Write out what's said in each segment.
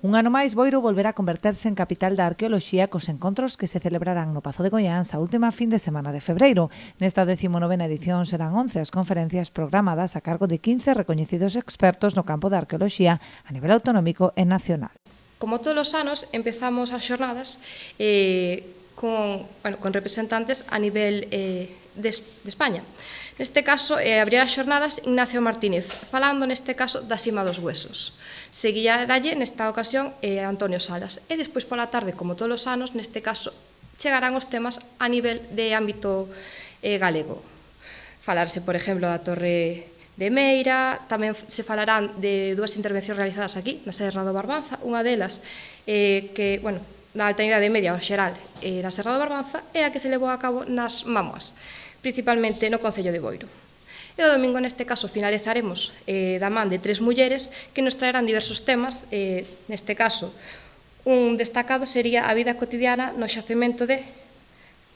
Un ano máis, Boiro volverá a converterse en capital da arqueoloxía cos encontros que se celebrarán no Pazo de Goiáns a última fin de semana de febreiro. Nesta 19ª edición serán 11 as conferencias programadas a cargo de 15 recoñecidos expertos no campo da arqueoloxía a nivel autonómico e nacional. Como todos os anos, empezamos as xornadas con representantes a nivel de España. Neste caso, abrirá as xornadas Ignacio Martínez, falando neste caso da Sima dos Huesos. Seguirálle nesta ocasión Antonio Salas. E despois pola tarde, como todos os anos, neste caso chegarán os temas a nivel de ámbito galego. Falarse, por exemplo, da Torre de Meira, tamén se falarán de dúas intervencións realizadas aquí, na Serra do Barbanza, unha delas que, na Alta Idade Media, ao xeral, na Serra do Barbanza, e a que se levou a cabo nas Mamoas, principalmente no Concello de Boiro. E o domingo, neste caso, finalizaremos da man de 3 mulleres que nos traerán diversos temas. Neste caso, un destacado sería a vida cotidiana no xacemento de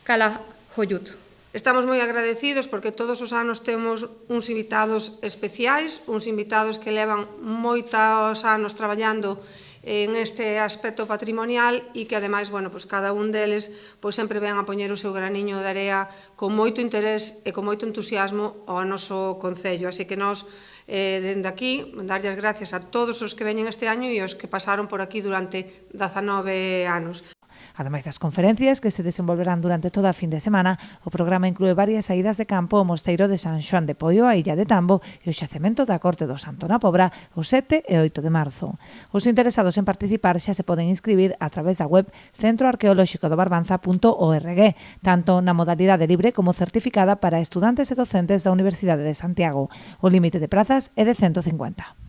Calajoyut. Estamos moi agradecidos porque todos os anos temos uns invitados especiais, uns invitados que levan moitos anos traballando en este aspecto patrimonial e que, ademais, cada un deles sempre ven a poñer o seu graniño de area con moito interés e con moito entusiasmo ao noso Concello. Así que nós, dende aquí, darlle as gracias a todos os que veñen este año e os que pasaron por aquí durante 19 anos. Ademais das conferencias que se desenvolverán durante toda a fin de semana, o programa inclúe varias saídas de campo ao Mosteiro de San Xoán de Poio, a Illa de Tambo e o xacemento da Corte do Santo na Pobra o 7 e 8 de marzo. Os interesados en participar xa se poden inscribir a través da web centroarqueolóxicodobarbanza.org, tanto na modalidade libre como certificada para estudantes e docentes da Universidade de Santiago. O límite de prazas é de 150.